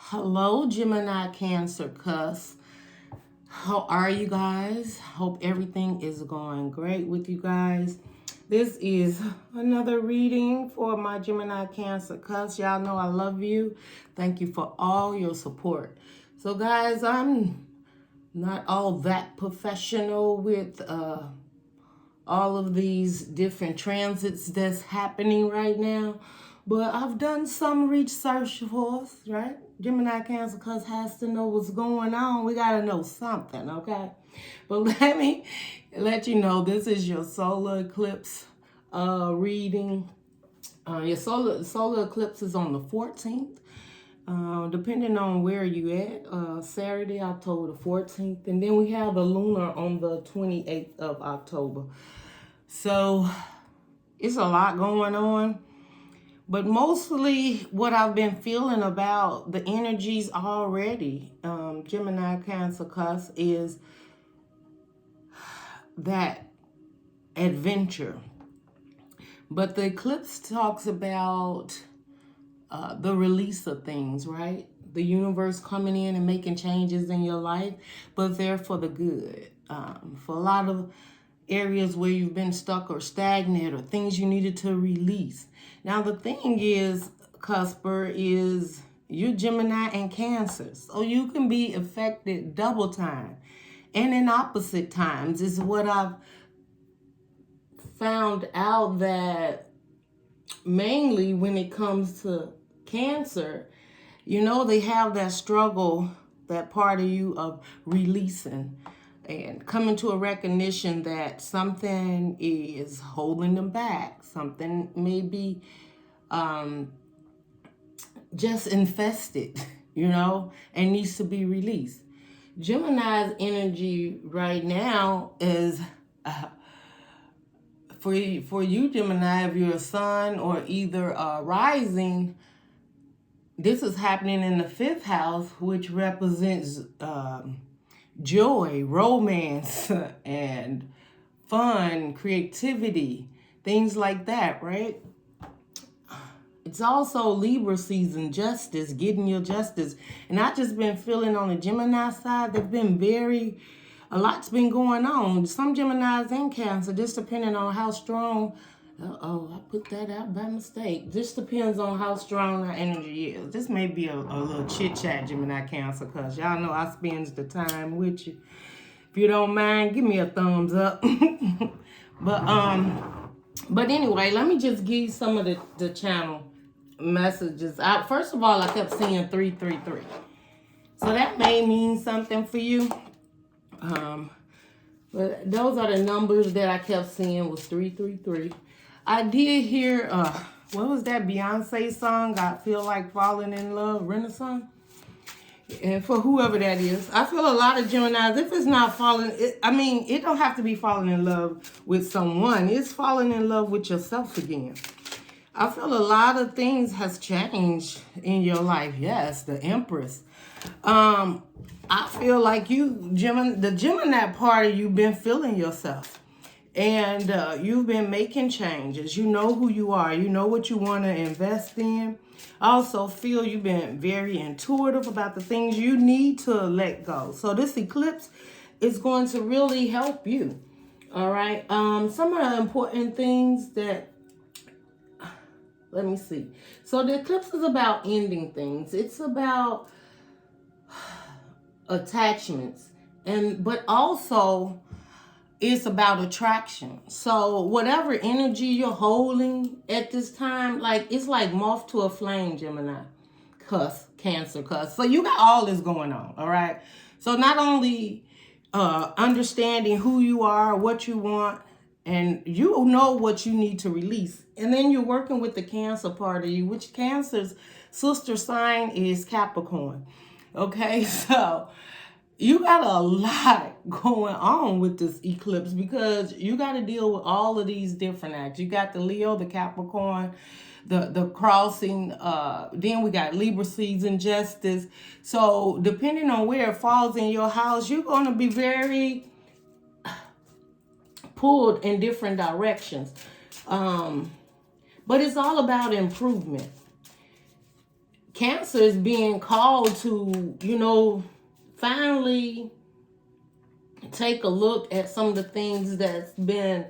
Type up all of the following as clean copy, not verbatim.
Hello, Gemini, Cancer, Cusp. How are you guys? Hope everything is going great with you guys. This is another reading for my Gemini, Cancer, Cusp. Y'all know I love you. Thank you for all your support. So, guys, I'm not all that professional with all of these different transits that's happening right now. But I've done some research for us, right? Gemini, Cancer, cause has to know what's going on. We gotta know something, okay? But let me let you know this is your solar eclipse reading. Your solar eclipse is on the 14th. Depending on where you at, Saturday, October the 14th. And then we have the lunar on the 28th of October. So it's a lot going on. But mostly what I've been feeling about the energies already, Gemini, Cancer, Cusp, is that adventure. But the eclipse talks about the release of things, right? The universe coming in and making changes in your life, but they're for the good. For a lot of areas where you've been stuck or stagnant or things you needed to release. Now, the thing is, Cusper, is you're Gemini and Cancer, so you can be affected double time and in opposite times is what I've found out, that mainly when it comes to Cancer, you know, they have that struggle, that part of you of releasing and coming to a recognition that something is holding them back. Something may be just infested, you know, and needs to be released. Gemini's energy right now is for you, Gemini, if you're a sun or either a rising, this is happening in the 5th house, which represents joy, romance, and fun, creativity, things like that, right? It's also Libra season, justice, getting your justice. And I've just been feeling on the Gemini side, they've been a lot's been going on. Some Geminis and Cancer, just depending on how strong. I put that out by mistake. Just depends on how strong our energy is. This may be a little chit-chat, Gemini, Cancer, because y'all know I spend the time with you. If you don't mind, give me a thumbs up. But anyway, let me just give you some of the channel messages. First of all, I kept seeing 333. So that may mean something for you. But those are the numbers that I kept seeing was 333. I did hear, what was that Beyonce song? I Feel Like Falling in Love, Renaissance. And for whoever that is, I feel a lot of Geminis, if it's not falling, it don't have to be falling in love with someone. It's falling in love with yourself again. I feel a lot of things has changed in your life. Yes, the Empress. I feel like the Gemini part of you been feeling yourself. And you've been making changes. You know who you are. You know what you want to invest in. I also feel you've been very intuitive about the things you need to let go. So this eclipse is going to really help you. All right. Some of the important things that, let me see. So the eclipse is about ending things. It's about attachments, but also it's about attraction. So whatever energy you're holding at this time, it's like moth to a flame, Gemini, Cusp, Cancer, Cusp. So you got all this going on, all right? So not only understanding who you are, what you want, and you know what you need to release. And then you're working with the Cancer part of you, which Cancer's sister sign is Capricorn. Okay, so you got a lot going on with this eclipse because you got to deal with all of these different acts. You got the Leo, the Capricorn, the crossing, then we got Libra season, justice. So depending on where it falls in your house, you're going to be very pulled in different directions. But it's all about improvement. Cancer is being called to, you know, finally take a look at some of the things that's been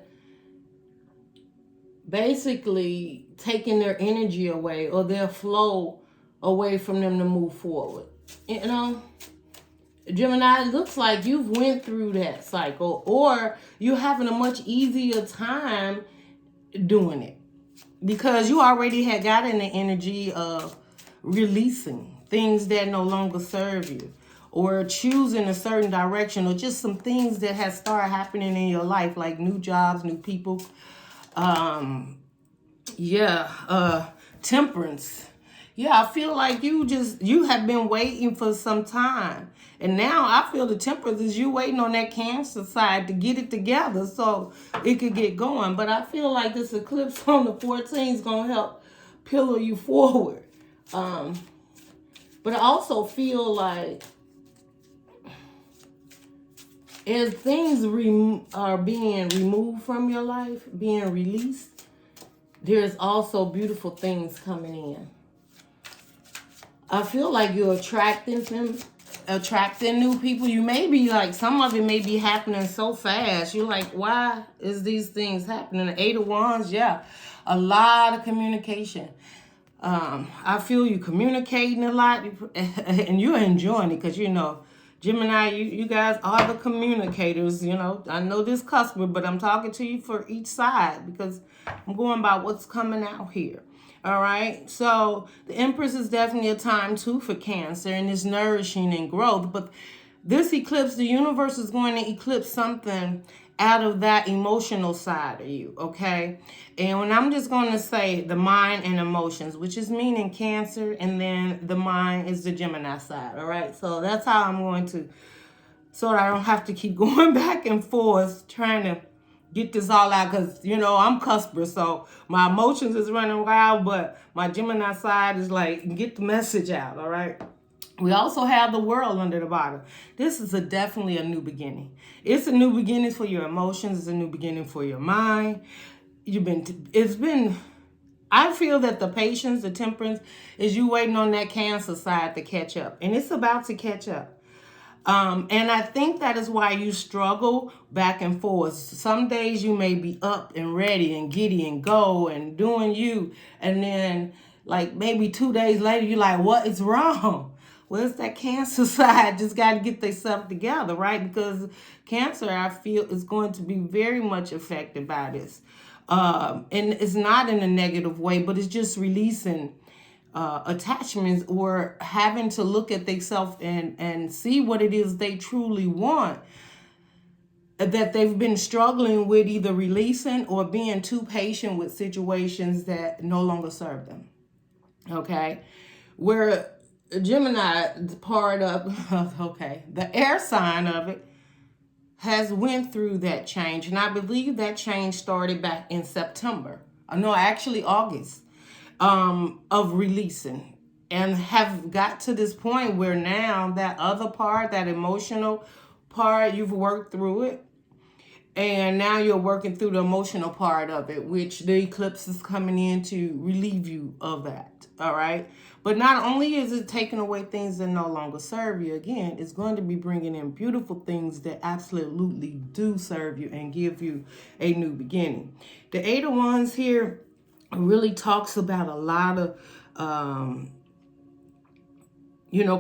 basically taking their energy away or their flow away from them to move forward. You know, Gemini, it looks like you've went through that cycle, or you're having a much easier time doing it because you already had gotten the energy of releasing things that no longer serve you, or choosing a certain direction, or just some things that have started happening in your life, like new jobs, new people. Temperance. Yeah, I feel like you have been waiting for some time. And now I feel the temperance is you waiting on that Cancer side to get it together so it could get going. But I feel like this eclipse on the 14th is going to help pillar you forward. But I also feel like as things are being removed from your life, being released, there's also beautiful things coming in. I feel like you're attracting new people. You may be like, some of it may be happening so fast. You're like, why is these things happening? The 8 of Wands, yeah. A lot of communication. I feel you communicating a lot, and you're enjoying it because, you know, Gemini, you guys are the communicators. You know, I know this Cusp, but I'm talking to you for each side because I'm going by what's coming out here. All right. So the Empress is definitely a time too for Cancer, and it's nourishing and growth. But this eclipse, the universe is going to eclipse something out of that emotional side of you. Okay. And when I'm just going to say the mind and emotions, which is meaning Cancer, and then the mind is the Gemini side. All right. So that's how I'm going to, so that I don't have to keep going back and forth trying to get this all out, because, you know, I'm Cusper, so my emotions is running wild, but my Gemini side is like, get the message out, all right? We also have the World under the bottom. This is definitely a new beginning. It's a new beginning for your emotions. It's a new beginning for your mind. I feel that the patience, the temperance, is you waiting on that Cancer side to catch up, and it's about to catch up. And I think that is why you struggle back and forth. Some days you may be up and ready and giddy and go and doing you. And then like maybe 2 days later, you're like, what is wrong? Well, it's that Cancer side just got to get themselves together, right? Because Cancer, I feel, is going to be very much affected by this. And it's not in a negative way, but it's just releasing attachments, or having to look at themselves and see what it is they truly want, that they've been struggling with either releasing or being too patient with situations that no longer serve them. Okay? Where Gemini part of, okay, the air sign of it has went through that change. And I believe that change started back in September. No, actually August. Of releasing, and have got to this point where now that other part, that emotional part, you've worked through it, and now you're working through the emotional part of it, which the eclipse is coming in to relieve you of that. All right. But not only is it taking away things that no longer serve you, again, it's going to be bringing in beautiful things that absolutely do serve you and give you a new beginning. The 8 of Wands here really talks about a lot of,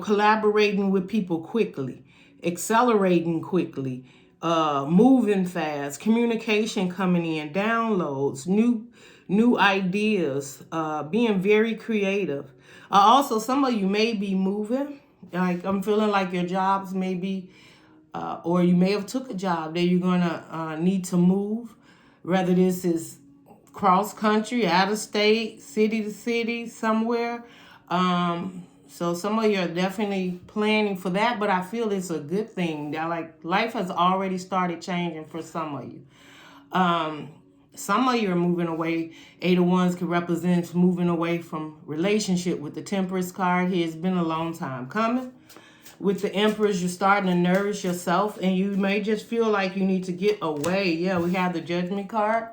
collaborating with people quickly, accelerating quickly, moving fast, communication coming in, downloads, new ideas, being very creative. Also, some of you may be moving. Like, I'm feeling like your jobs may be, or you may have took a job that you're going to need to move. Whether this is cross country, out of state, city to city, somewhere. So some of you are definitely planning for that, but I feel it's a good thing. Like, life has already started changing for some of you. Some of you are moving away. 8 of Wands can represent moving away from relationship. With the Temperance card here, it's been a long time coming. With the Empress, you're starting to nourish yourself, and you may just feel like you need to get away. Yeah, we have the Judgment card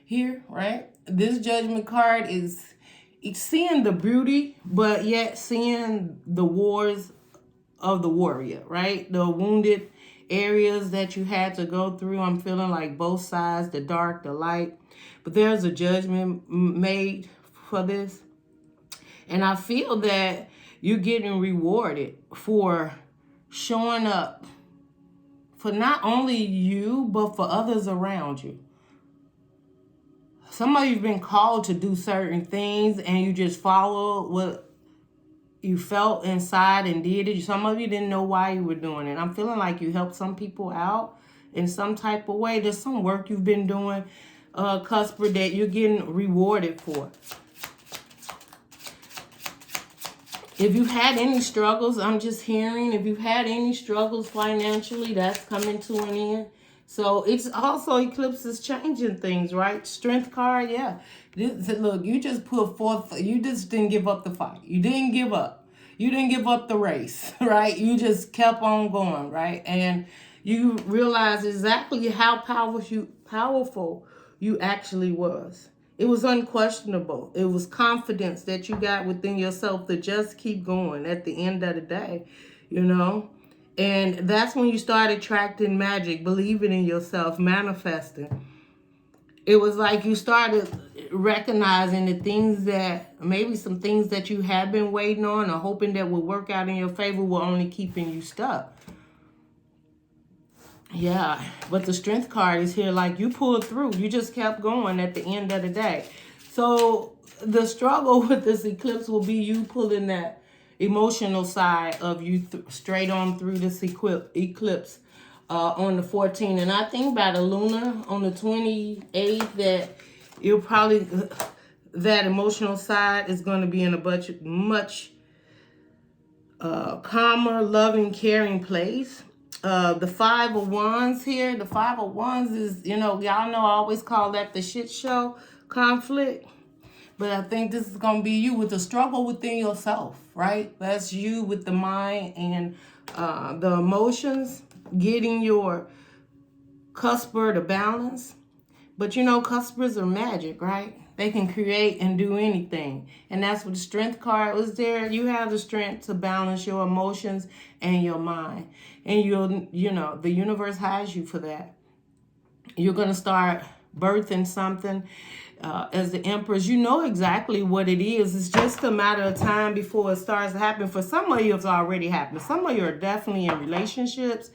here, right? This Judgment card is seeing the beauty, but yet seeing the wars of the warrior, right? The wounded areas that you had to go through. I'm feeling like both sides, the dark, the light. But there's a judgment made for this. And I feel that you're getting rewarded for showing up for not only you, but for others around you. Some of you've been called to do certain things and you just followed what you felt inside and did it. Some of you didn't know why you were doing it. I'm feeling like you helped some people out in some type of way. There's some work you've been doing, Cusper, that you're getting rewarded for. If you've had any struggles, I'm just hearing, if you've had any struggles financially, that's coming to an end. So it's also Eclipse is changing things, right? Strength card, yeah. Look, you just put forth, you just didn't give up the fight. You didn't give up. You didn't give up the race, right? You just kept on going, right? And you realize exactly how powerful you actually was. It was unquestionable. It was confidence that you got within yourself to just keep going at the end of the day, you know? And that's when you start attracting magic, believing in yourself, manifesting. It was like you started recognizing the things that, maybe some things that you have been waiting on or hoping that would work out in your favor were only keeping you stuck. Yeah, but the strength card is here like you pulled through. You just kept going at the end of the day. So the struggle with this eclipse will be you pulling that emotional side of you straight on through this eclipse on the 14th. And I think by the lunar on the 28th that you'll probably, that emotional side is going to be in a much calmer, loving, caring place. The 5 of Wands here, the 5 of Wands is, you know, y'all know I always call that the shit show conflict. But I think this is going to be you with the struggle within yourself, right? That's you with the mind and the emotions, getting your cusper to balance. But you know, cuspers are magic, right? They can create and do anything. And that's what the strength card was there. You have the strength to balance your emotions and your mind. And you know, the universe has you for that. You're going to start birthing something. As the Empress, you know exactly what it is. It's just a matter of time before it starts to happen. For some of you, it's already happened. Some of you are definitely in relationships.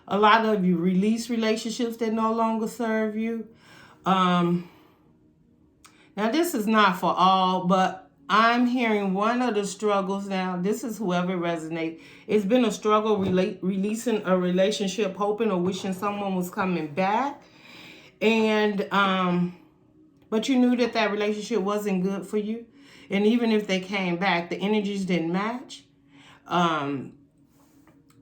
A lot of you release relationships that no longer serve you. Now, this is not for all, but I'm hearing one of the struggles now. This is whoever resonates. It's been a struggle releasing a relationship, hoping or wishing someone was coming back. And, but you knew that that relationship wasn't good for you. And even if they came back, the energies didn't match.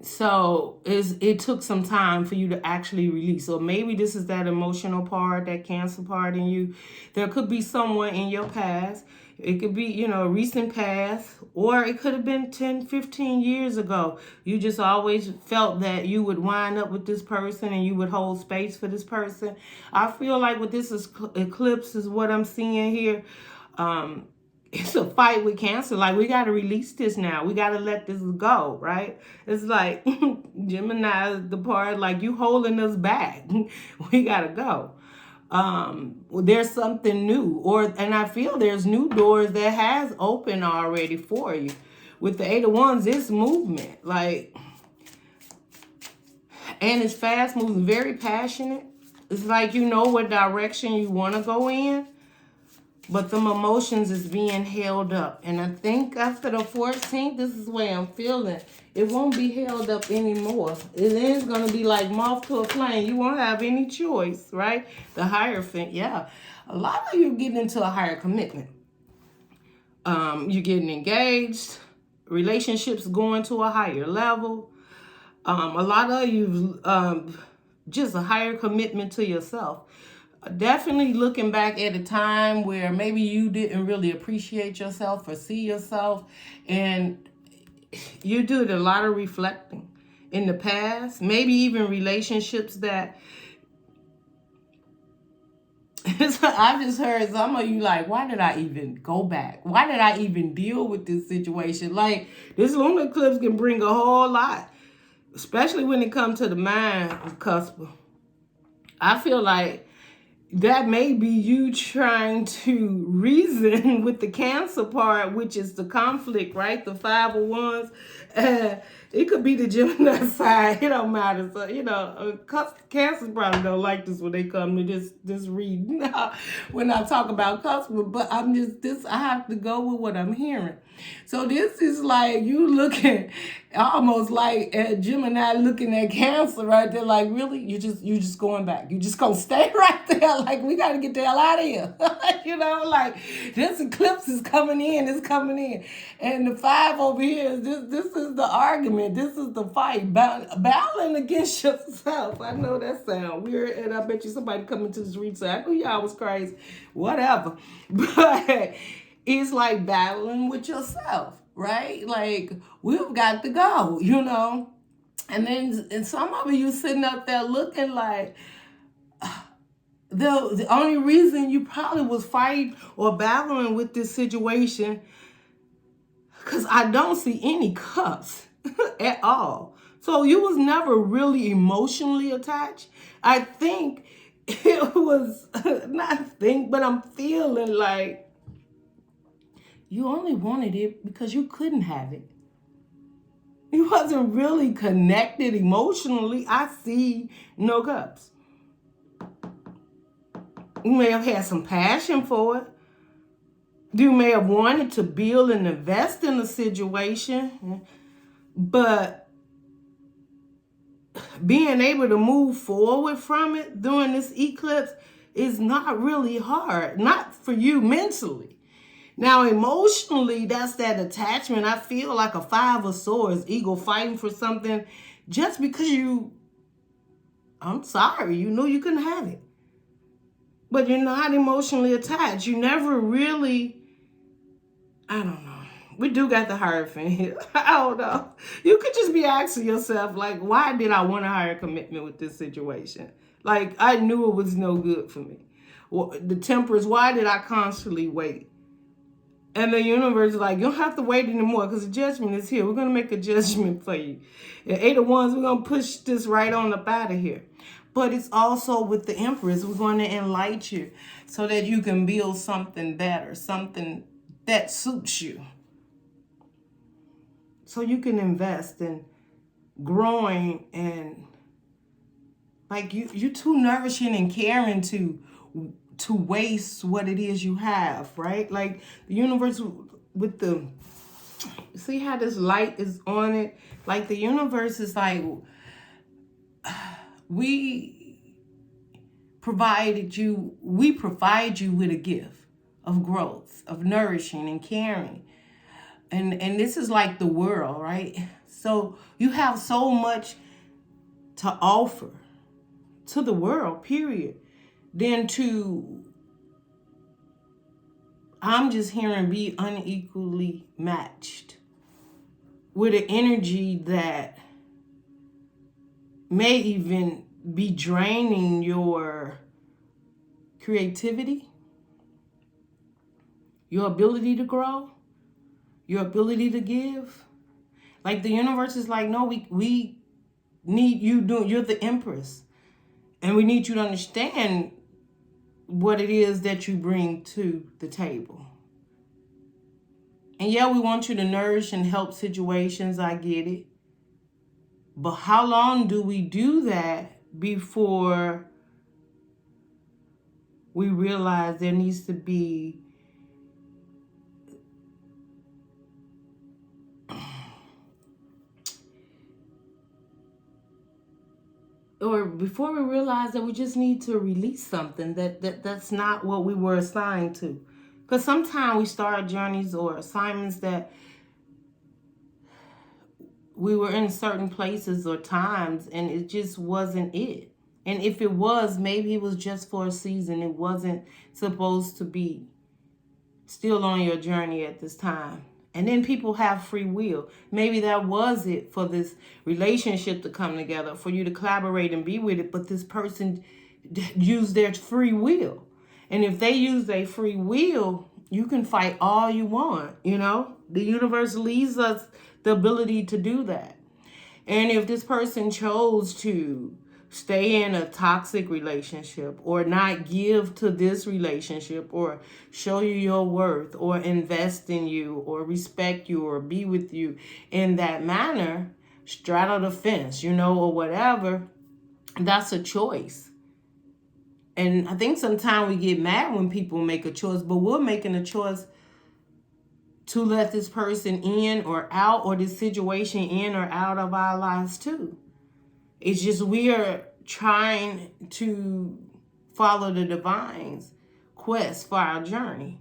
So it took some time for you to actually release. So maybe this is that emotional part, that Cancer part in you. There could be someone in your past. It could be, you know, a recent past, or it could have been 10, 15 years ago. You just always felt that you would wind up with this person and you would hold space for this person. I feel like with this eclipse is what I'm seeing here. It's a fight with Cancer. Like, we got to release this now. We got to let this go, right? It's like Gemini is the part, like, you holding us back. We got to go. There's something new, and I feel there's new doors that has opened already for you. With the 8 of Wands, it's movement, like, and it's fast moving, very passionate. It's like you know what direction you want to go in, but them emotions is being held up. And I think after the 14th, this is the way I'm feeling. It won't be held up anymore. It is going to be like moth to a flame. You won't have any choice, right? The Hierophant, yeah. A lot of you getting into a higher commitment. You're getting engaged. Relationships going to a higher level. A lot of you, just a higher commitment to yourself. Definitely looking back at a time where maybe you didn't really appreciate yourself or see yourself, and you did a lot of reflecting in the past, maybe even relationships that it's I've just heard some of you like, why did I even go back? Why did I even deal with this situation? Like, this lunar eclipse can bring a whole lot, especially when it comes to the mind of Cusp. I feel like that may be you trying to reason with the Cancer part, which is the conflict, right? The 5 of Wands. It could be the Gemini side. It don't matter. So, you know, Cancers probably don't like this when they come to this reading. When I talk about Cusp, but I have to go with what I'm hearing. So this is like you looking almost like at Gemini looking at Cancer right there. Like, really? You just going back. You just gonna stay right there. Like, we got to get the hell out of here. You know, like, this eclipse is coming in. It's coming in. And the 5 over here, this is the argument. This is the fight. Battling against yourself. I know that sounds weird. And I bet you somebody coming to this research, I knew y'all was crazy. Whatever. But it's like battling with yourself, right? Like, we've got to go, you know? And some of you sitting up there looking like, the only reason you probably was fighting or battling with this situation, because I don't see any cups at all. So you was never really emotionally attached. I think it was, but I'm feeling like you only wanted it because you couldn't have it. You wasn't really connected emotionally. I see no cups. You may have had some passion for it. You may have wanted to build and invest in the situation. But being able to move forward from it during this eclipse is not really hard. Not for you mentally. Now, emotionally, that's that attachment. I feel like a 5 of Swords, ego fighting for something just because I'm sorry, you knew you couldn't have it. But you're not emotionally attached. You never really, I don't know. We do got the Hierophant here. I don't know. You could just be asking yourself, like, why did I want a higher commitment with this situation? Like, I knew it was no good for me. Well, the Temperance, why did I constantly wait? And the universe is like, you don't have to wait anymore because the judgment is here. We're going to make a judgment for you. And 8 of Wands, we're going to push this right on up out of here. But it's also with the Empress, we're going to enlighten you so that you can build something better, something that suits you. So you can invest in growing and like you're too nourishing and caring to waste what it is you have, right? Like the universe with the, see how this light is on it? Like the universe is like, we provide you with a gift of growth, of nourishing and caring. And this is like the world, right? So you have so much to offer to the world, period. Then I'm just hearing be unequally matched with an energy that may even be draining your creativity, your ability to grow, your ability to give. Like the universe is like, no, we need you doing, you're the Empress. And we need you to understand what it is that you bring to the table. And yeah, we want you to nourish and help situations, I get it. But how long do we do that before we realize there needs to be or before we realize that we just need to release something that's not what we were assigned to? Because sometimes we start journeys or assignments that we were in certain places or times and it just wasn't it. And if it was, maybe it was just for a season. It wasn't supposed to be still on your journey at this time. And then people have free will. Maybe that was it for this relationship to come together, for you to collaborate and be with it. But this person used their free will. And if they use their free will, you can fight all you want, you know? The universe leaves us the ability to do that. And if this person chose to stay in a toxic relationship or not give to this relationship or show you your worth or invest in you or respect you or be with you in that manner, straddle the fence, you know, or whatever, that's a choice. And I think sometimes we get mad when people make a choice, but we're making a choice to let this person in or out, or this situation in or out of our lives too. It's just we are trying to follow the divine's quest for our journey.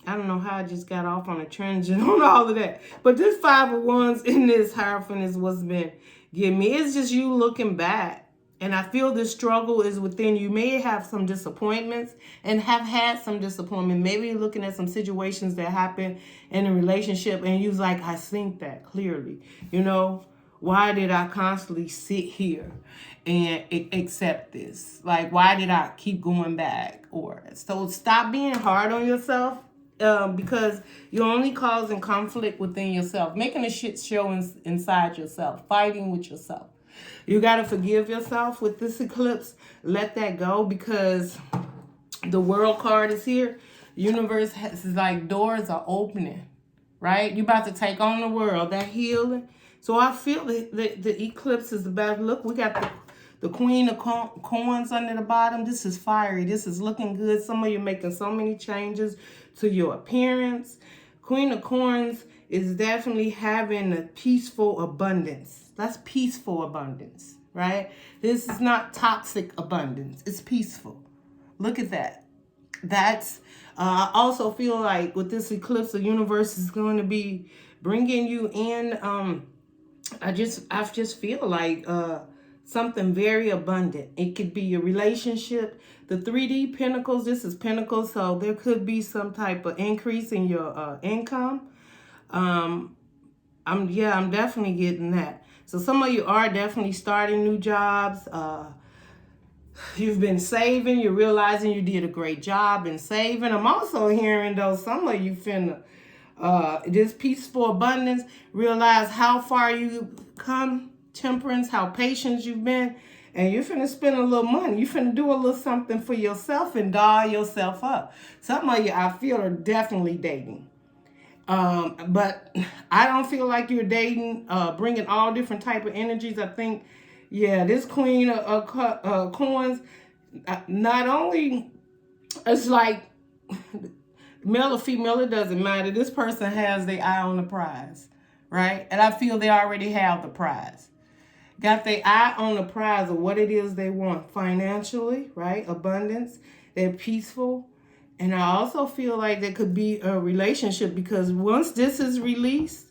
I don't know how I just got off on a tangent on all of that. But this 5 of Wands in this Hierophant is what's been giving me. It's just you looking back. And I feel this struggle is within you. You may have some disappointments and have had some disappointment. Maybe you're looking at some situations that happen in a relationship and you're like, I think that clearly. You know, why did I constantly sit here and accept this? Like, why did I keep going back? Or so stop being hard on yourself. Because you're only causing conflict within yourself, making a shit show inside yourself, fighting with yourself. You got to forgive yourself with this eclipse. Let that go, because the World card is here. Universe has, like, doors are opening, right? You're about to take on the world, that healing. So I feel the eclipse is about, look, we got the Queen of Coins under the bottom. This is fiery. This is looking good. Some of you making so many changes to your appearance. Queen of Coins is definitely having a peaceful abundance. That's peaceful abundance, right? This is not toxic abundance. It's peaceful. Look at that. That's, I also feel like with this eclipse, the universe is going to be bringing you in. I just feel like something very abundant. It could be a relationship. The 3D Pentacles, this is Pentacles, so there could be some type of increase in your income. I'm definitely getting that. So some of you are definitely starting new jobs. You've been saving. You're realizing you did a great job in saving. I'm also hearing, though, some of you finna, this peaceful abundance, realize how far you've come, temperance, how patient you've been, and you're finna spend a little money. You're finna do a little something for yourself and doll yourself up. Some of you, I feel, are definitely dating. But I don't feel like you're dating, bringing all different type of energies. I think, yeah, this Queen of Coins, not only, it's like, male or female, it doesn't matter. This person has their eye on the prize, right? And I feel they already have the prize. Got their eye on the prize of what it is they want financially, right? Abundance. They're peaceful. And I also feel like there could be a relationship, because once this is released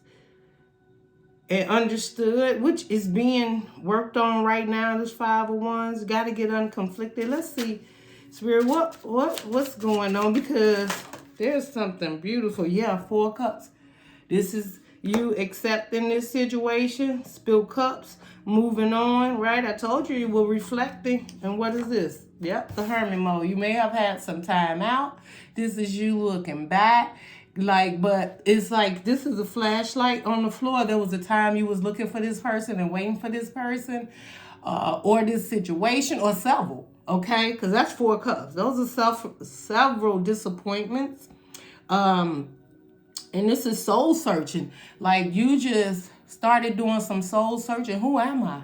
and understood, which is being worked on right now, this 5 of Wands, got to get unconflicted. Let's see, Spirit, what's going on? Because there's something beautiful. Yeah, 4 cups. This is you accepting this situation, spill cups, moving on, right? I told you were reflecting. And what is this? Yep, the hermit mode. You may have had some time out. This is you looking back. Like, but it's like, this is a flashlight on the floor. There was a time you was looking for this person and waiting for this person, or this situation, or several, okay? Because that's 4 cups. Those are several disappointments. And this is soul searching. Like, you just started doing some soul searching. Who am I?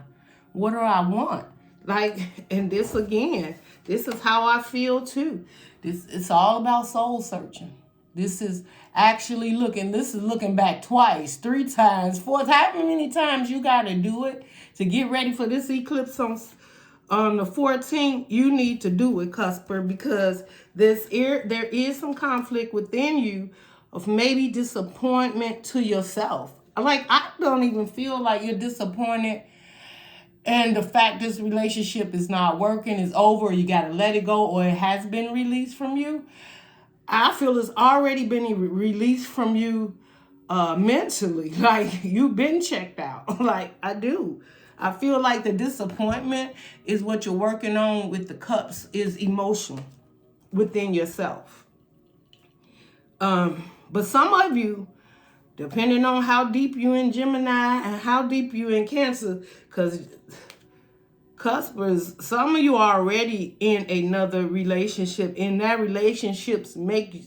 What do I want? Like, and this again, this is how I feel too. It's all about soul searching. This is actually looking back twice, 3 times, 4 times. How many times you got to do it to get ready for this eclipse on the 14th? You need to do it, Cusper, because there is some conflict within you of maybe disappointment to yourself. Like, I don't even feel like you're disappointed and the fact this relationship is not working, is over, or you got to let it go, or it has been released from you. I feel it's already been released from you mentally. Like, you've been checked out. Like, I do. I feel like the disappointment is what you're working on with the cups, is emotion. within yourself. But some of you, depending on how deep you in Gemini and how deep you in Cancer, because Cuspers, some of you are already in another relationship, and that relationships makes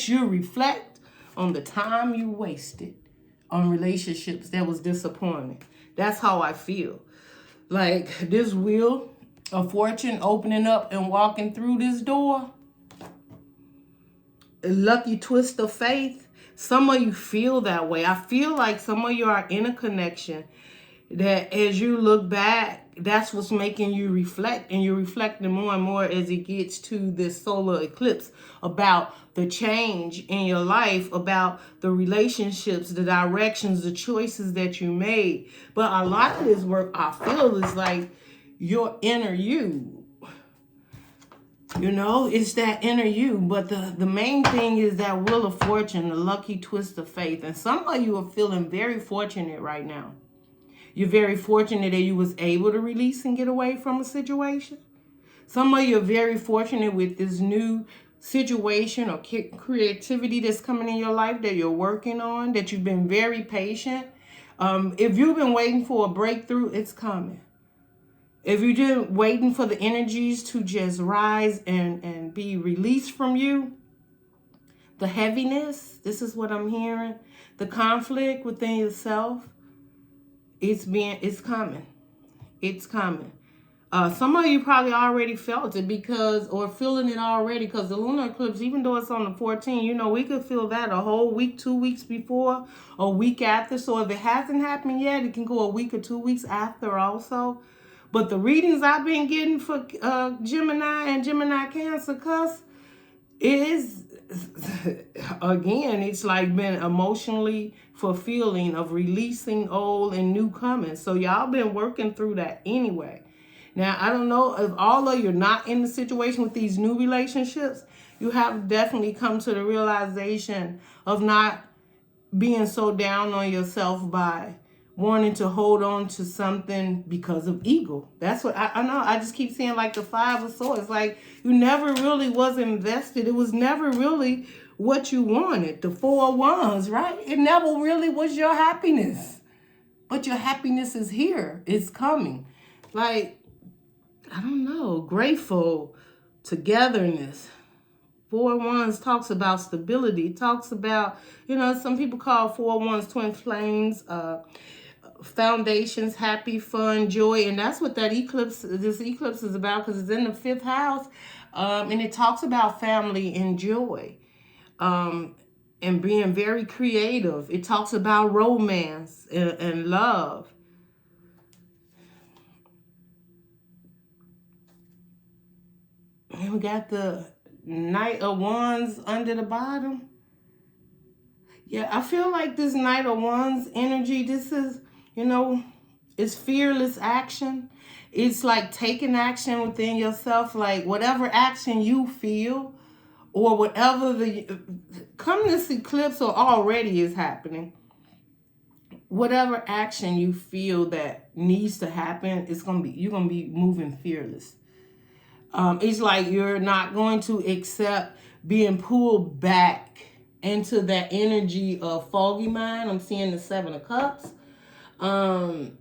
you reflect on the time you wasted on relationships that was disappointing. That's how I feel. Like this wheel of fortune opening up and walking through this door, a lucky twist of faith. Some of you feel that way. I feel like some of you are in a connection that as you look back, that's what's making you reflect, and you're reflecting more and more as it gets to this solar eclipse about the change in your life, about the relationships, the directions, the choices that you made. But a lot of this work, I feel, is like your inner you. You know, it's that inner you. But the main thing is that wheel of fortune, the lucky twist of faith. And some of you are feeling very fortunate right now. You're very fortunate that you was able to release and get away from a situation. Some of you are very fortunate with this new situation or creativity that's coming in your life that you're working on, that you've been very patient. If you've been waiting for a breakthrough, it's coming. If you're just waiting for the energies to just rise and be released from you, the heaviness, this is what I'm hearing, the conflict within yourself, it's coming. It's coming. Some of you probably already felt it or feeling it already, because the lunar eclipse, even though it's on the 14th, you know, we could feel that a whole week, 2 weeks before, a week after. So if it hasn't happened yet, it can go a week or 2 weeks after also. But the readings I've been getting for Gemini and Gemini Cancer Cusp is, again, it's like been emotionally fulfilling of releasing old and new coming. So y'all been working through that anyway. Now, I don't know if all of you are not in the situation with these new relationships, you have definitely come to the realization of not being so down on yourself by wanting to hold on to something because of ego. That's what I know. I just keep seeing like the 5 of Swords. Like you never really was invested. It was never really what you wanted. The 4 of Wands, right? It never really was your happiness. But your happiness is here. It's coming. Like, I don't know, grateful, togetherness. 4 of Wands talks about stability. It talks about, you know, some people call 4 of Wands twin flames, foundations, happy, fun, joy. And that's what this eclipse is about, because it's in the 5th house. And it talks about family and joy, and being very creative. It talks about romance and love. And we got the Knight of Wands under the bottom. Yeah, I feel like this Knight of Wands energy, this is, you know, it's fearless action. It's like taking action within yourself, like whatever action you feel or whatever come this eclipse or already is happening. Whatever action you feel that needs to happen, you're going to be moving fearless. It's like you're not going to accept being pulled back into that energy of foggy mind. I'm seeing the 7 of Cups. I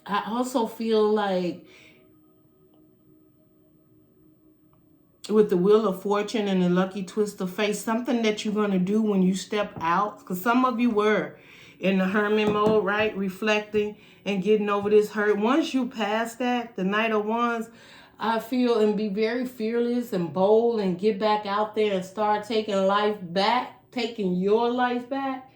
also feel like with the Wheel of Fortune and the lucky twist of fate, something that you're going to do when you step out, because some of you were in the hermit mode, right? Reflecting and getting over this hurt. Once you pass that, the Knight of Wands, I feel, and be very fearless and bold and get back out there and start taking life back, taking your life back.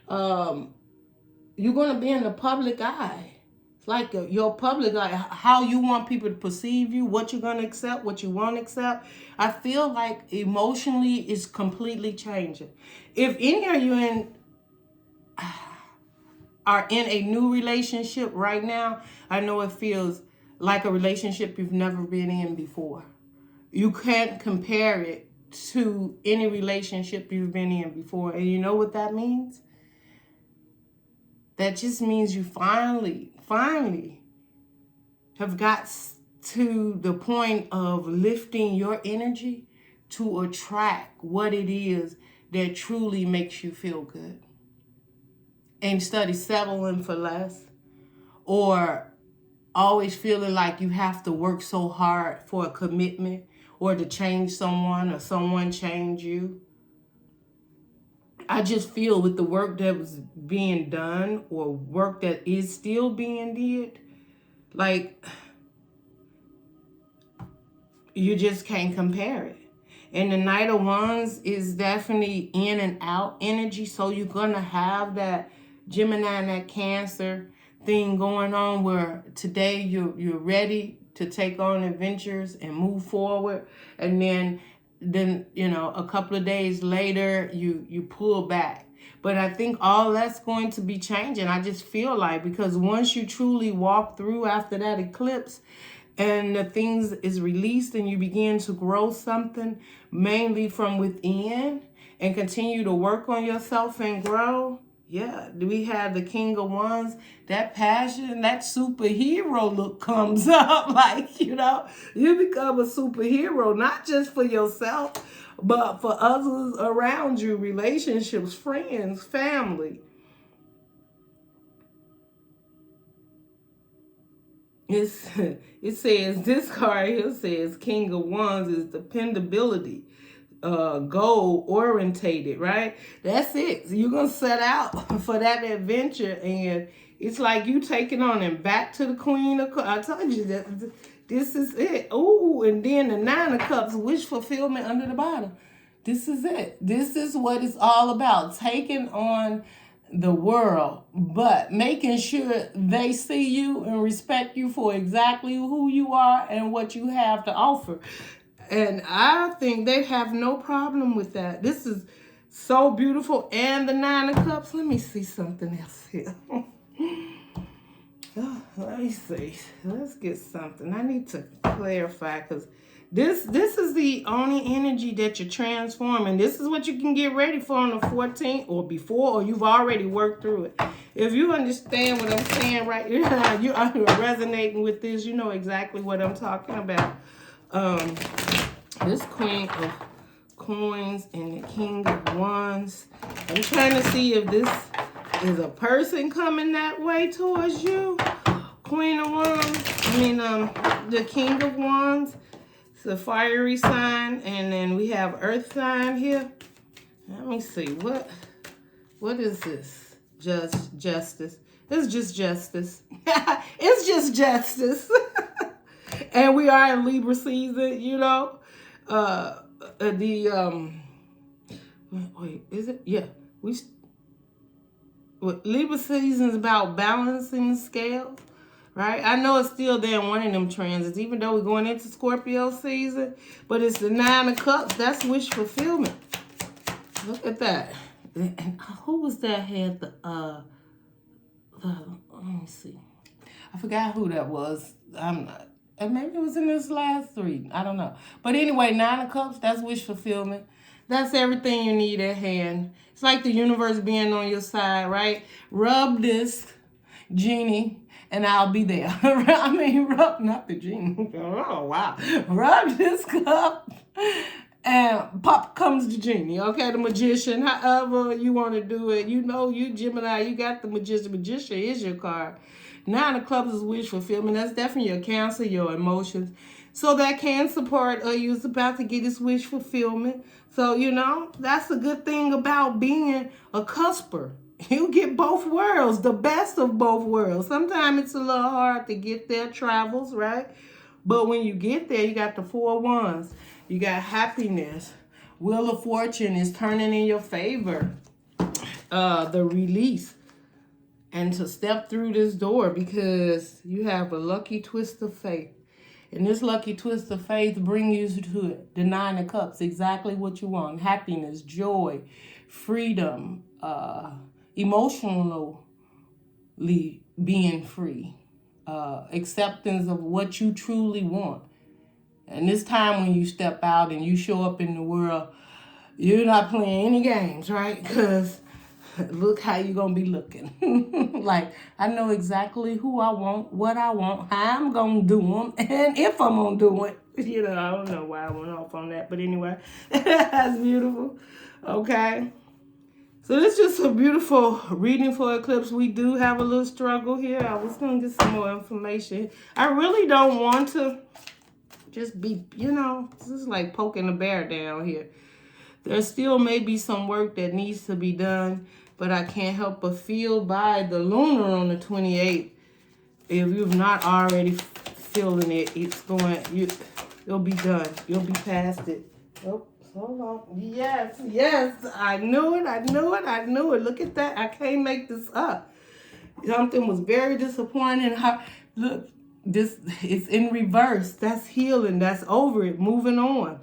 You're going to be in the public eye. It's like your public eye, how you want people to perceive you, what you're going to accept, what you won't accept. I feel like emotionally it's completely changing. If any of you are in a new relationship right now, I know it feels like a relationship you've never been in before. You can't compare it to any relationship you've been in before. And you know what that means? That just means you finally have got to the point of lifting your energy to attract what it is that truly makes you feel good. And study settling for less, or always feeling like you have to work so hard for a commitment or to change someone or someone change you. I just feel with the work that was being done or work that is still being did, like you just can't compare it. And the Knight of Wands is definitely in and out energy. So you're going to have that Gemini and that Cancer thing going on where today you're ready to take on adventures and move forward. And then you know, a couple of days later, you pull back. But I think all that's going to be changing. I just feel like, because once you truly walk through after that eclipse, and the things is released and you begin to grow something mainly from within and continue to work on yourself and grow. Yeah, we have the King of Wands. That passion, that superhero look comes up. Like, you know, you become a superhero, not just for yourself, but for others around you, relationships, friends, family. It says, this card here says King of Wands is dependability, goal orientated, right? That's it. So you're going to set out for that adventure, and it's like you taking on and back to the Queen of Cups. I told you that this is it. Ooh, and then the Nine of Cups, wish fulfillment under the bottom. This is it. This is what it's all about. Taking on the world, but making sure they see you and respect you for exactly who you are and what you have to offer. And I think they have no problem with that. This is so beautiful. And the Nine of Cups. Let me see something else here. Let me see. Let's get something. I need to clarify, because this is the only energy that you're transforming. This is what you can get ready for on the 14th or before, or you've already worked through it. If you understand what I'm saying right now, you are resonating with this, you know exactly what I'm talking about. This Queen of Coins and the King of Wands. I'm trying to see if this is a person coming that way towards you. Queen of Wands, the King of Wands. The fiery sign, and then we have earth sign here. Let me see, what is this? Justice. It's just justice. It's just justice. And we are in Libra season, you know. Wait, is it? Yeah. Libra season is about balancing scales. Right? I know it's still there in one of them transits, even though we're going into Scorpio season. But it's the Nine of Cups. That's wish fulfillment. Look at that. And who was that had let me see. I forgot who that was. And maybe it was in this last three. I don't know. But anyway, Nine of Cups, that's wish fulfillment. That's everything you need at hand. It's like the universe being on your side, right? Rub this genie and I'll be there. Rub, not the genie. Oh, wow. Rub this cup and pop comes the genie. Okay, the magician, however you want to do it. You know, you Gemini, you got the magician. Magician is your card. Nine of Clubs is wish fulfillment. That's definitely your Cancer, your emotions. So that Cancer part of you is about to get its wish fulfillment. So, you know, that's a good thing about being a cusper. You get both worlds, the best of both worlds. Sometimes it's a little hard to get there, travels, right? But when you get there, you got the Four of Wands. You got happiness. Wheel of Fortune is turning in your favor. The release. And to step through this door, because you have a lucky twist of fate. And this lucky twist of faith brings you to it. The Nine of Cups, exactly what you want. Happiness, joy, freedom, emotionally being free, acceptance of what you truly want. And this time when you step out and you show up in the world, you're not playing any games, right? Because look how you gonna be looking. Like, I know exactly who I want, what I want, how I'm gonna do them, and if I'm gonna do it. You know, I don't know why I went off on that, but anyway, that's beautiful. Okay. So this is just a beautiful reading for Eclipse. We do have a little struggle here. I was going to get some more information. I really don't want to just be, you know, this is like poking a bear down here. There still may be some work that needs to be done, but I can't help but feel by the lunar on the 28th, if you've not already feeling it, it's going, you'll be done. You'll be past it. Oh. Hold on. Yes, yes. I knew it. I knew it. I knew it. Look at that. I can't make this up. Something was very disappointing. Look, this is in reverse. That's healing. That's over it. Moving on.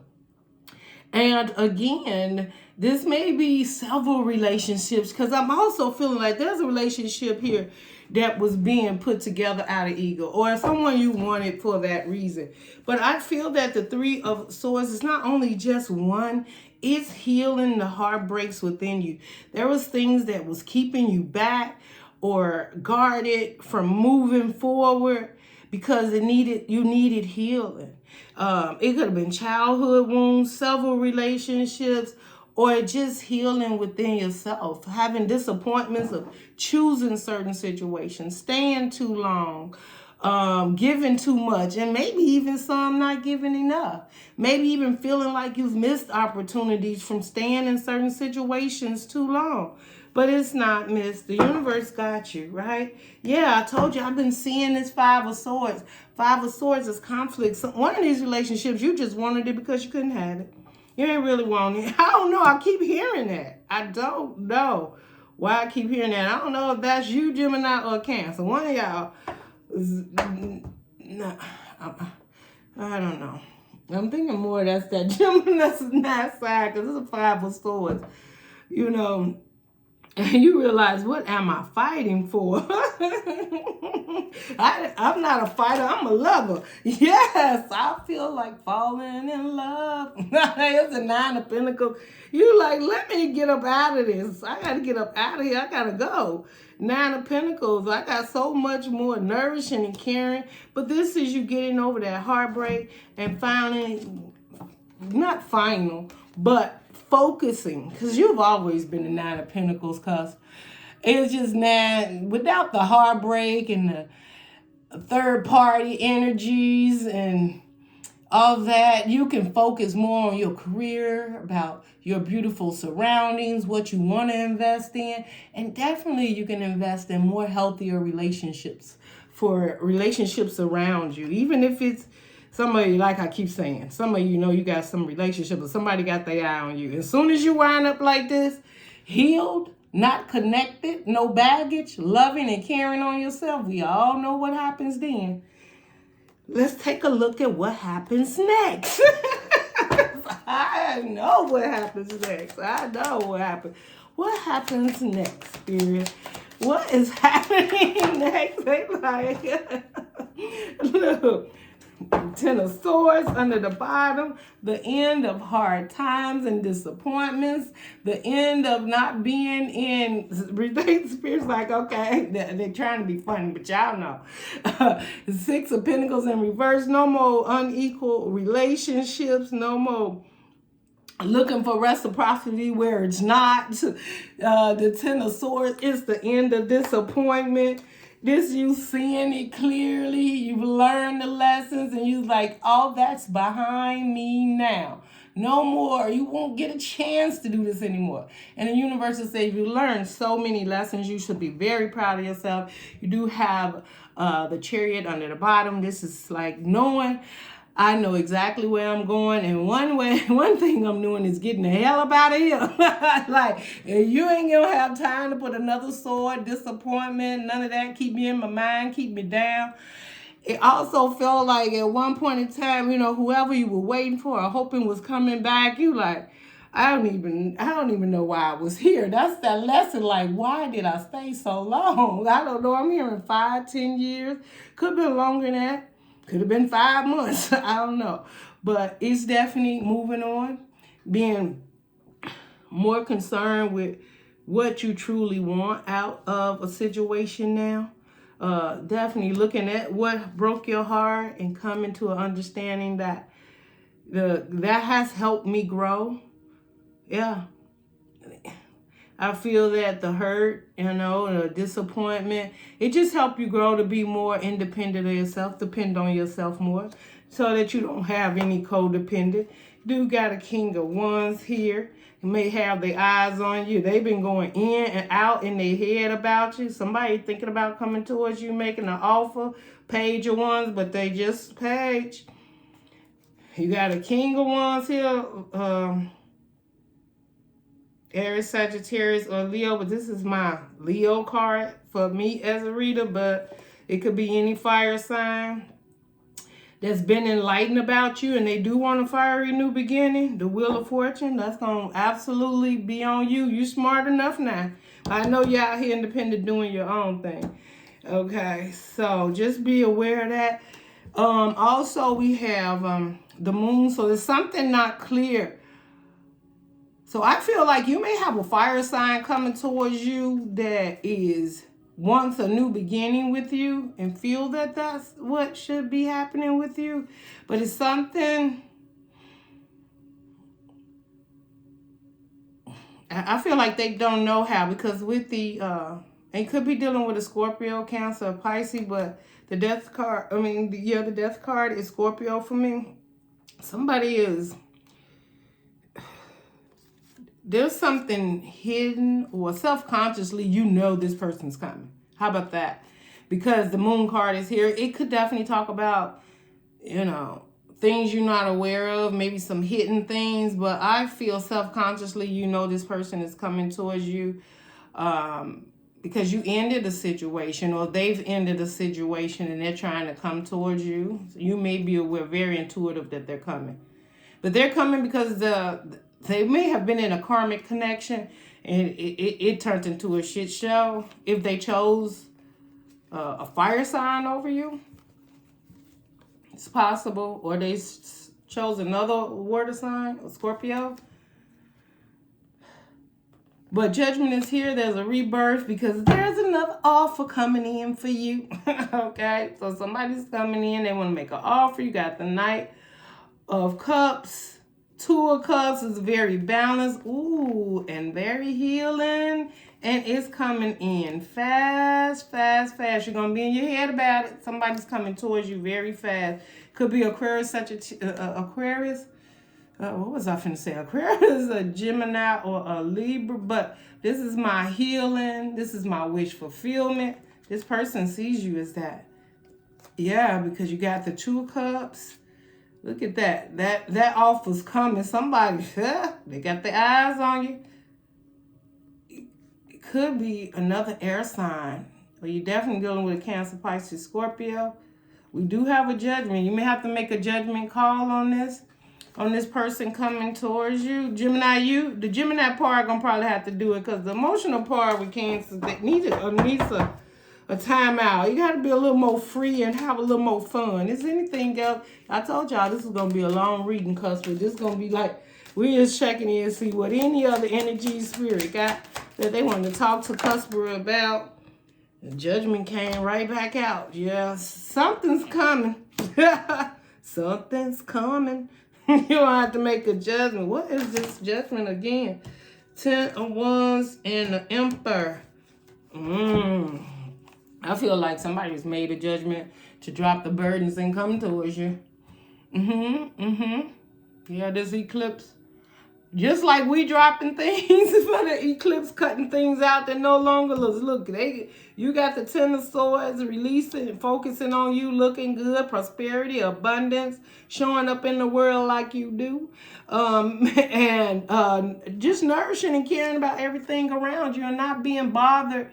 And again, this may be several relationships, because I'm also feeling like there's a relationship here that was being put together out of ego, or someone you wanted for that reason. But I feel that the Three of Swords is not only just one, it's healing the heartbreaks within you. There was things that was keeping you back or guarded from moving forward because you needed healing. It could have been childhood wounds, several relationships, or just healing within yourself, having disappointments of choosing certain situations, staying too long, giving too much, and maybe even some not giving enough. Maybe even feeling like you've missed opportunities from staying in certain situations too long. But it's not missed. The universe got you, right? Yeah, I told you I've been seeing this Five of Swords. Five of Swords is conflict. So one of these relationships, you just wanted it because you couldn't have it. You ain't really want it. I don't know. I keep hearing that. I don't know why I keep hearing that. I don't know if that's you, Gemini, or Cancer. One of y'all is, no, I don't know. I'm thinking more that's that Gemini side, because it's a Five of Swords. You know, and you realize, what am I fighting for? I'm not a fighter, I'm a lover. Yes, I feel like falling in love. It's a Nine of Pentacles. You like, let me get up out of this. I got to get up out of here. I got to go. Nine of Pentacles. I got so much more nourishing and caring. But this is you getting over that heartbreak and finally, not final, but focusing, because you've always been the Nine of Pentacles, Cusp. It's just now, without the heartbreak and the third party energies and all that, you can focus more on your career, about your beautiful surroundings, what you want to invest in, and definitely you can invest in more healthier relationships, for relationships around you, even if it's somebody, like I keep saying, some of you know you got some relationship, but somebody got their eye on you. As soon as you wind up like this, healed, not connected, no baggage, loving and caring on yourself, we all know what happens then. Let's take a look at what happens next. I know what happens next. I know what happens. What happens next, Spirit? What is happening next? They like, look. Ten of Swords under the bottom, the end of hard times and disappointments, the end of not being in, Spirit's like, okay, they're trying to be funny, but y'all know. Six of Pentacles in reverse, no more unequal relationships, no more looking for reciprocity where it's not. The Ten of Swords is the end of disappointment. This, you seeing it clearly, you've learned the lessons, and you like, oh, that's behind me now. No more. You won't get a chance to do this anymore. And the universe will say, you learned so many lessons. You should be very proud of yourself. You do have the Chariot under the bottom. This is like knowing, I know exactly where I'm going, and one thing I'm doing is getting the hell up out of here. Like, you ain't gonna have time to put another sword, disappointment, none of that. Keep me in my mind, keep me down. It also felt like at one point in time, you know, whoever you were waiting for or hoping was coming back, you like, I don't even know why I was here. That's that lesson. Like, why did I stay so long? I don't know. I'm hearing 5, 10 years. Could have been longer than that. Could have been 5 months. I don't know. But it's definitely moving on. Being more concerned with what you truly want out of a situation now. Definitely looking at what broke your heart and coming to an understanding that that has helped me grow. Yeah. I feel that the hurt, the disappointment, it just helped you grow to be more independent of yourself, depend on yourself more, so that you don't have any codependent. You do got a King of Wands here. You may have their eyes on you. They've been going in and out in their head about you. Somebody thinking about coming towards you, making an offer, Page of Wands, but they just Page. You got a King of Wands here. Aries, Sagittarius, or Leo, but this is my Leo card for me as a reader, but it could be any fire sign that's been enlightened about you and they do want a fiery new beginning. The Wheel of Fortune, that's going to absolutely be on you. You smart enough now. I know you're out here independent doing your own thing. Okay, so just be aware of that. Also, we have the moon, so there's something not clear. So I feel like you may have a fire sign coming towards you that wants a new beginning with you and feel that that's what should be happening with you. But it's something, I feel like they don't know how, because with the, it could be dealing with a Scorpio, Cancer, Pisces, but the death card, the death card is Scorpio for me. Somebody is... There's something hidden or self-consciously, this person's coming. How about that? Because the moon card is here. It could definitely talk about, things you're not aware of, maybe some hidden things. But I feel self-consciously, this person is coming towards you because you ended a situation or they've ended a situation and they're trying to come towards you. So you may be aware, very intuitive that they're coming. But they're coming because they may have been in a karmic connection and it turned into a shit show if they chose a fire sign over you. It's possible. Or they chose another water sign, a Scorpio. But judgment is here. There's a rebirth because there's another offer coming in for you. Okay? So somebody's coming in. They want to make an offer. You got the Knight of Cups. Two of Cups is very balanced. Ooh, and very healing. And it's coming in fast, fast, fast. You're going to be in your head about it. Somebody's coming towards you very fast. Could be Aquarius, Aquarius. What was I finna say? Aquarius, a Gemini, or a Libra. But this is my healing. This is my wish fulfillment. This person sees you as that. Yeah, because you got the Two of Cups. Look at that. That offer's coming. Somebody, they got their eyes on you. It could be another air sign. But you're definitely dealing with a Cancer, Pisces, Scorpio. We do have a judgment. You may have to make a judgment call on this person coming towards you. Gemini, the Gemini part gonna probably have to do it because the emotional part with Cancer needs a timeout. You got to be a little more free and have a little more fun. Is anything else? I told y'all this is going to be a long reading, Cusp. This is going to be like, we're just checking in to see what any other energy spirit got that they want to talk to Cusper about. The judgment came right back out. Yeah, something's coming. Something's coming. You don't have to make a judgment. What is this judgment again? 10 of Wands and the Emperor. I feel like somebody's made a judgment to drop the burdens and come towards you. Yeah, this eclipse. Just like we dropping things for the eclipse, cutting things out that no longer look. You got the 10 of Swords releasing and focusing on you, looking good, prosperity, abundance, showing up in the world like you do. Just nourishing and caring about everything around you and not being bothered.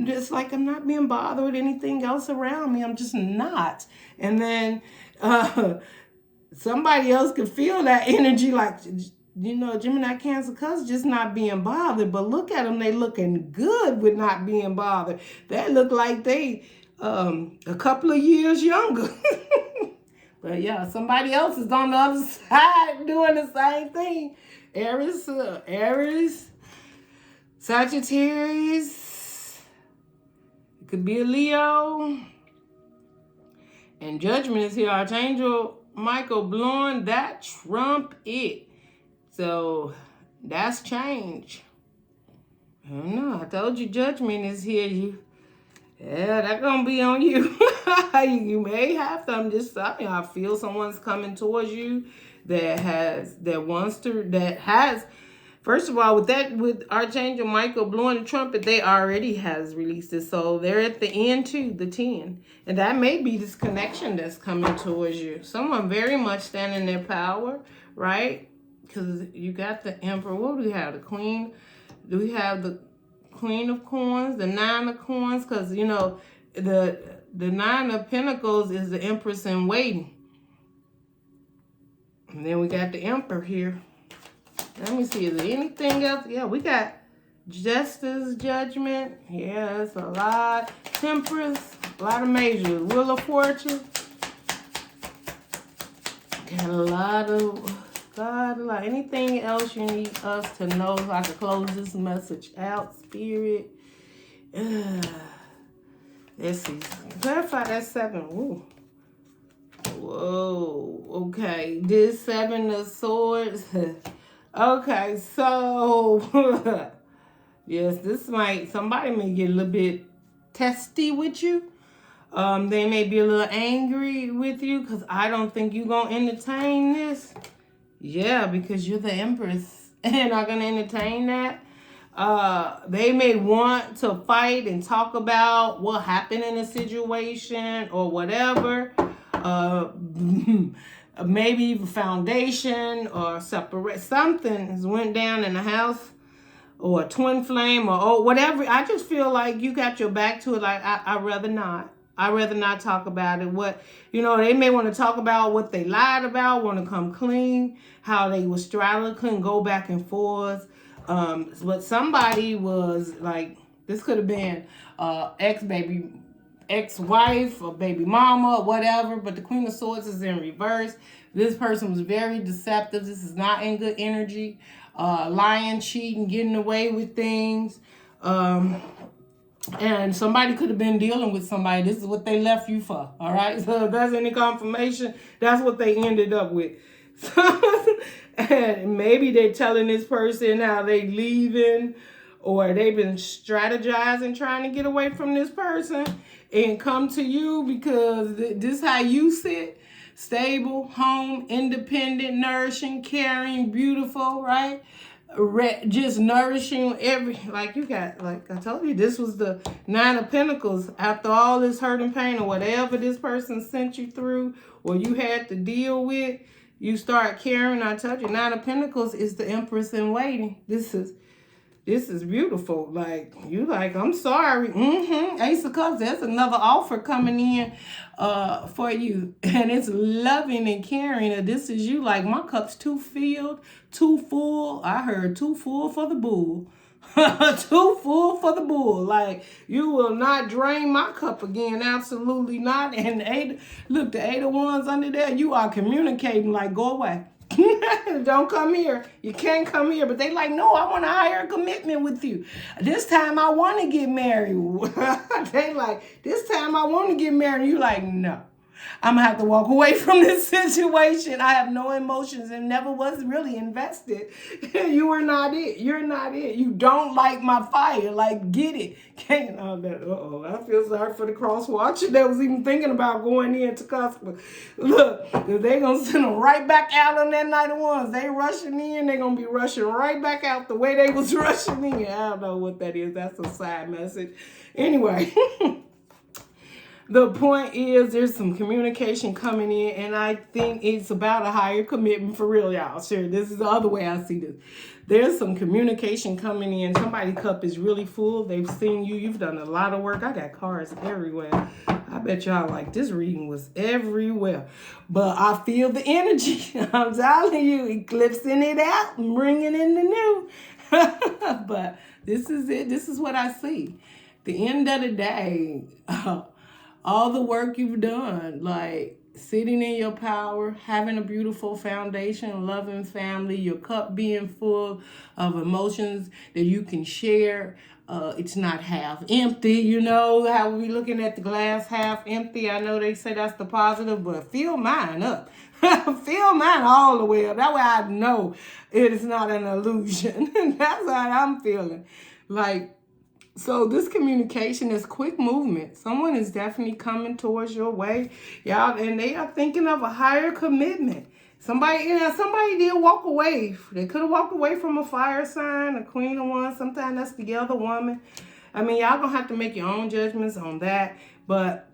Just like I'm not being bothered with anything else around me. I'm just not. And then somebody else could feel that energy like, Gemini, Cancer, Cusp just not being bothered. But look at them. They looking good with not being bothered. They look like they a couple of years younger. But yeah, somebody else is on the other side doing the same thing. Aries, Sagittarius. It could be a Leo. And Judgment is here. Archangel Michael blowing that trumpet. So that's change. I don't know. I told you Judgment is here. Yeah, that's gonna be on you. You may have to. I'm just telling you. I feel someone's coming towards you that has. First of all, with Archangel Michael blowing the trumpet, they already has released it. So they're at the end too, the 10. And that may be this connection that's coming towards you. Someone very much standing in their power, right? Because you got the Emperor. What do we have? The Queen. Do we have the Queen of Coins, the 9 of Coins? Because, you know, the 9 of Pentacles is the Empress in waiting. And then we got the Emperor here. Let me see, is there anything else? Yeah, we got Justice, Judgment. Yeah, that's a lot. Temperance, a lot of majors. Wheel of Fortune. Got a lot. Anything else you need us to know so I can close this message out, Spirit? Let's see. Clarify that 7. Ooh. Whoa. Okay. This 7 of Swords. Okay, so yes, somebody may get a little bit testy with you. They may be a little angry with you because I don't think you're going to entertain this. Yeah, because you're the Empress and not going to entertain that. They may want to fight and talk about what happened in a situation or whatever. Maybe foundation or separate something has went down in the house, or a twin flame, or whatever. I just feel like you got your back to it. Like I'd rather not talk about it. They may want to talk about what they lied about, want to come clean, how they was straddling, couldn't go back and forth. But somebody was like, this could have been ex-wife or baby mama or whatever, but the Queen of Swords is in reverse. This person was very deceptive. This is not in good energy. Lying, cheating, getting away with things. And somebody could have been dealing with somebody. This is what they left you for. All right. So if there's any confirmation, that's what they ended up with. And maybe they're telling this person how they leaving, or they've been strategizing trying to get away from this person and come to you because this is how you sit. Stable, home, independent, nourishing, caring, beautiful, right? Just nourishing like I told you, this was the 9 of Pentacles. After all this hurt and pain or whatever this person sent you through or you had to deal with, you start caring. I told you, 9 of Pentacles is the Empress in waiting. This is beautiful. Like, I'm sorry. Ace of Cups, that's another offer coming in for you. And it's loving and caring. This is you. Like, my cup's too filled, too full. I heard too full for the bull. Too full for the bull. Like, you will not drain my cup again. Absolutely not. And the 8 of Wands under there, you are communicating like, go away. Don't come here. You can't come here. But they like, no, I want a higher commitment with you. This time I want to get married. They like, this time I want to get married. You like, no. I'm going to have to walk away from this situation. I have no emotions and never was really invested. You are not it. You're not it. You don't like my fire. Like, get it. Can't. I feel sorry for the cross watcher that was even thinking about going into Cusp. Look, they're going to send them right back out on that night of Wands. They rushing in. They're going to be rushing right back out the way they was rushing in. I don't know what that is. That's a side message. Anyway. The point is there's some communication coming in, and I think it's about a higher commitment for real, y'all. Sure, this is the other way I see this. There's some communication coming in. Somebody's cup is really full. They've seen you. You've done a lot of work. I got cards everywhere. I bet y'all like this reading was everywhere. But I feel the energy. I'm telling you, eclipsing it out and bringing in the new. But this is it. This is what I see. The end of the day, all the work you've done, like, sitting in your power, having a beautiful foundation, loving family, your cup being full of emotions that you can share. It's not half empty, you know, how we looking at the glass half empty. I know they say that's the positive, but fill mine up. Fill mine all the way up. That way I know it is not an illusion. That's how I'm feeling. Like, so this communication is quick movement. Someone is definitely coming towards your way, y'all, and they are thinking of a higher commitment. Somebody did walk away. They could have walked away from a fire sign, a Queen of Wands. Sometimes that's the other woman. I mean, y'all gonna have to make your own judgments on that. But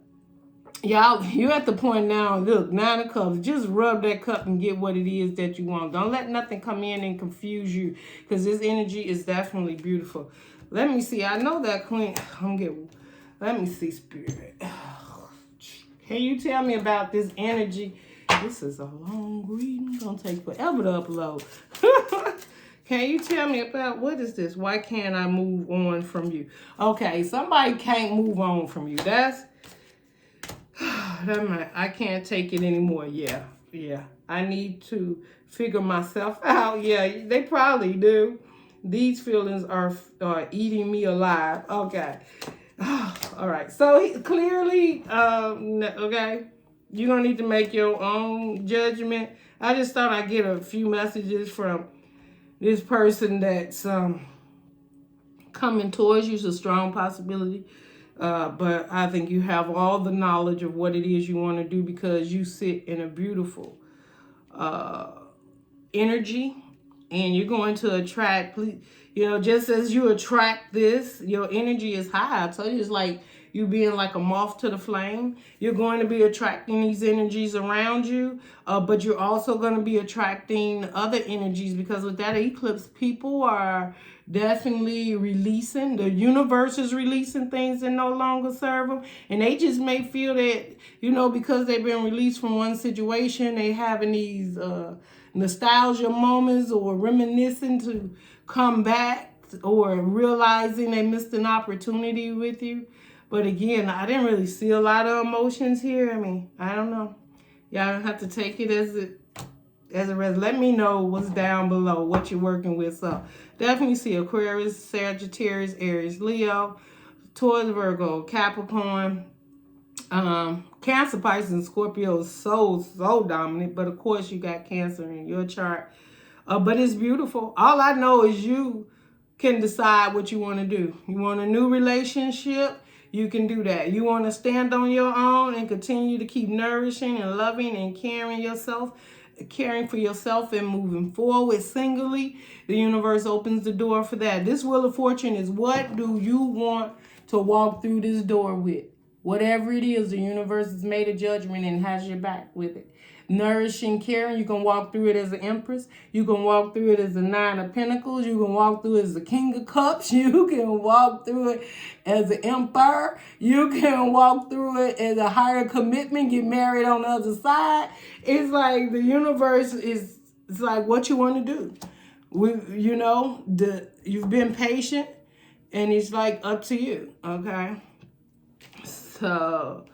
y'all, you're at the point now. Look, 9 of Cups. Just rub that cup and get what it is that you want. Don't let nothing come in and confuse you, because this energy is definitely beautiful. Let me see. I know that Queen. Let me see, Spirit. Can you tell me about this energy? This is a long reading. It's gonna take forever to upload. Can you tell me about, what is this? Why can't I move on from you? Okay, somebody can't move on from you. I can't take it anymore. Yeah. I need to figure myself out. Yeah, they probably do. These feelings are eating me alive. Okay. All right. So clearly, okay, you're going to need to make your own judgment. I just thought I'd get a few messages from this person that's coming towards you. It's a strong possibility. But I think you have all the knowledge of what it is you want to do, because you sit in a beautiful energy, and you're going to attract, you know, just as you attract this, your energy is high. I told you, it's like you being like a moth to the flame. You're going to be attracting these energies around you, but you're also going to be attracting other energies, because with that eclipse, people are definitely releasing. The universe is releasing things that no longer serve them. And they just may feel that, you know, because they've been released from one situation, they having these nostalgia moments, or reminiscing to come back, or realizing they missed an opportunity with you. But again, I didn't really see a lot of emotions here. I mean, I don't know. Y'all have to take it as a rest. Let me know what's down below, what you're working with. So definitely see Aquarius, Sagittarius, Aries, Leo, Taurus, Virgo, Capricorn, Cancer, Pisces, and Scorpio is so dominant. But of course, you got Cancer in your chart. But it's beautiful. All I know is you can decide what you want to do. You want a new relationship? You can do that. You want to stand on your own and continue to keep nourishing and loving and caring for yourself and moving forward singly. The universe opens the door for that. This Wheel of Fortune is, what do you want to walk through this door with? Whatever it is, the universe has made a judgment and has your back with it. Nourishing, caring, you can walk through it as an Empress. You can walk through it as a 9 of Pentacles. You can walk through it as a King of Cups. You can walk through it as an Emperor. You can walk through it as a higher commitment, get married on the other side. It's like the universe it's like what you want to do. You've been patient, and it's like up to you, okay? So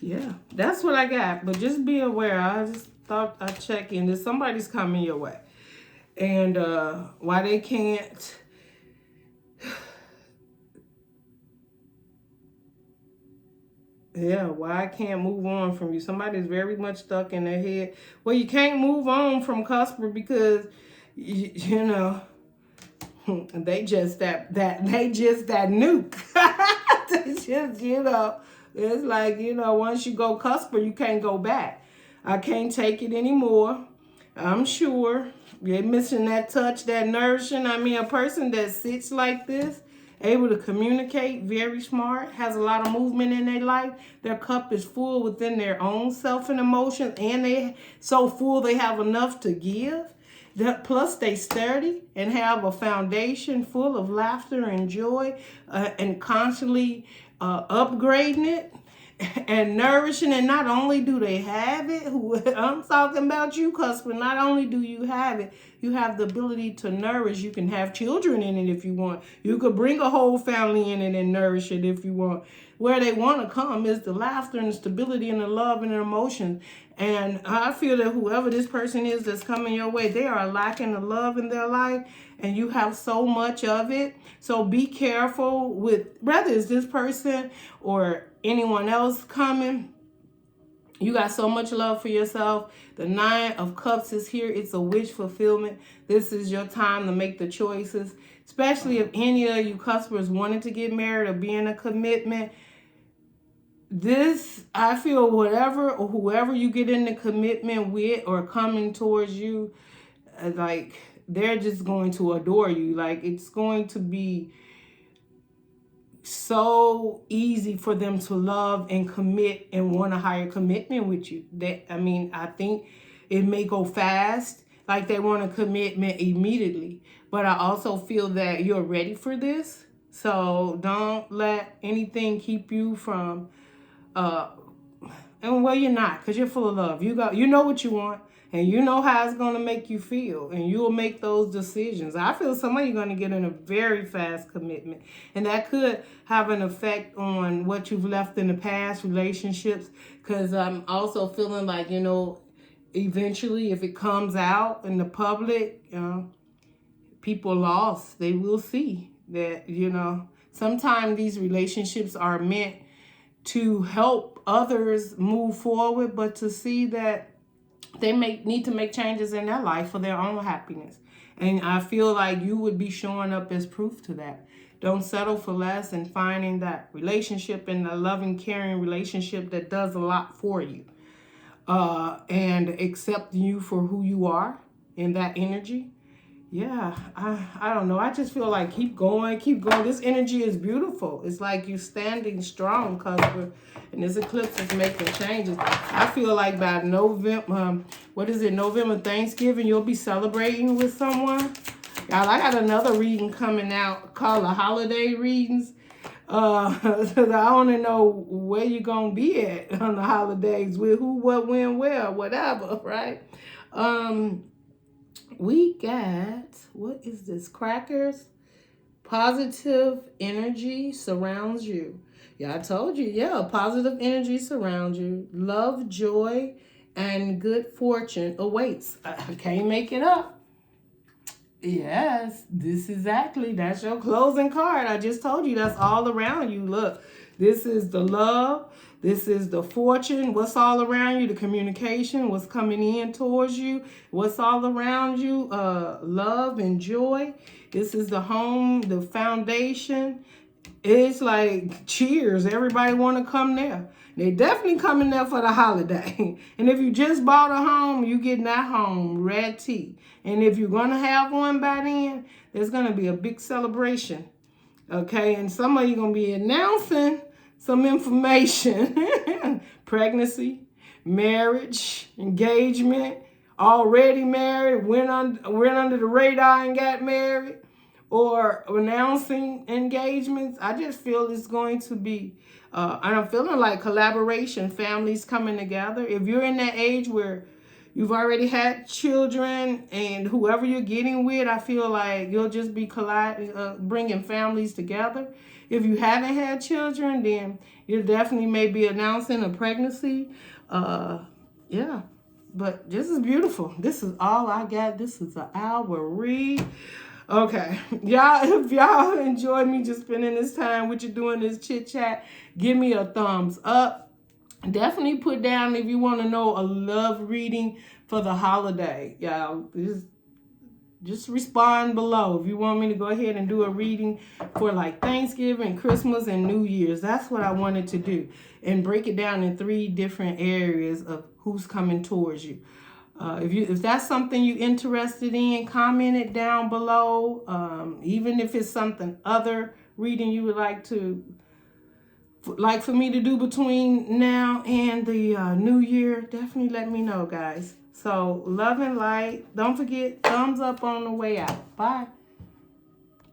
yeah, that's what I got. But just be aware. I just thought I'd check in. That somebody's coming your way. And why they can't... Yeah, why I can't move on from you. Somebody's very much stuck in their head. Well, you can't move on from Cusp because, you know, they just that nuke. They just, you know... It's like, you know, once you go Cusp, you can't go back. I can't take it anymore. I'm sure. You're missing that touch, that nourishing. I mean, a person that sits like this, able to communicate, very smart, has a lot of movement in their life. Their cup is full within their own self and emotions, and they so full they have enough to give. Plus, they sturdy and have a foundation full of laughter and joy, and constantly upgrading it. and nourishing. And not only do they have it, I'm talking about you, Cusp, not only do you have it, you have the ability to nourish. You can have children in it if you want. You could bring a whole family in it and nourish it if you want. Where they want to come is the laughter and the stability and the love and the emotion. And I feel that whoever this person is that's coming your way, they are lacking the love in their life, and you have so much of it. So be careful with, whether it's this person or anyone else coming. You got so much love for yourself. The 9 of Cups is here. It's a wish fulfillment. This is your time to make the choices, especially if any of you Cuspers wanted to get married or be in a commitment. This, I feel, whatever or whoever you get in the commitment with or coming towards you, like, they're just going to adore you. Like, it's going to be so easy for them to love and commit and want a higher commitment with you. I mean, I think it may go fast, like they want a commitment immediately. But I also feel that you're ready for this. So don't let anything keep you from, and well, you're not, because you're full of love. You know what you want, and you know how it's going to make you feel, and you'll make those decisions. I feel some of you are going to get in a very fast commitment, and that could have an effect on what you've left in the past relationships, because I'm also feeling like, you know, eventually if it comes out in the public, you know, people lost. They will see that, you know, sometimes these relationships are meant to help others move forward, but to see that they need to make changes in their life for their own happiness. And I feel like you would be showing up as proof to that. Don't settle for less, and finding that relationship and a loving, caring relationship that does a lot for you. And accepting you for who you are in that energy. Yeah, I don't know. I just feel like keep going, keep going. This energy is beautiful. It's like you standing strong, Cusp, and this eclipse is making changes. I feel like by November, November, Thanksgiving, you'll be celebrating with someone. Y'all, I got another reading coming out called the holiday readings. I want to know where you're going to be at on the holidays, with who, what, when, where, whatever, right? We got, what is this? Crackers. Positive energy surrounds you. Yeah, I told you. Yeah, positive energy surrounds you. Love, joy, and good fortune awaits. I can't make it up. Yes, that's your closing card. I just told you that's all around you. Look, this is the love. This is the fortune. What's all around you? The communication. What's coming in towards you? What's all around you? Love and joy. This is the home, the foundation. It's like cheers. Everybody want to come there. They definitely coming there for the holiday. And if you just bought a home, you getting that home, red tea. And if you're going to have one by then, there's going to be a big celebration. Okay, and some of you going to be announcing some information. Pregnancy, marriage, engagement, already married, went under the radar and got married, or announcing engagements. I just feel it's going to be, and I'm feeling like collaboration, families coming together. If you're in that age where you've already had children, and whoever you're getting with, I feel like you'll just be bringing families together. If you haven't had children, then you definitely may be announcing a pregnancy. Yeah, but this is beautiful. This is all I got. This is an hour read. Okay, y'all, if y'all enjoyed me just spending this time with you doing this chit chat, give me a thumbs up. Definitely put down if you want to know a love reading for the holiday. Y'all, just respond below if you want me to go ahead and do a reading for like Thanksgiving, Christmas, and New Year's. That's what I wanted to do, and break it down in 3 different areas of who's coming towards you. If that's something you're interested in, comment it down below. Even if it's something other reading you would like for me to do between now and the new year, definitely let me know, guys. So love and light. Don't forget, thumbs up on the way out. Bye.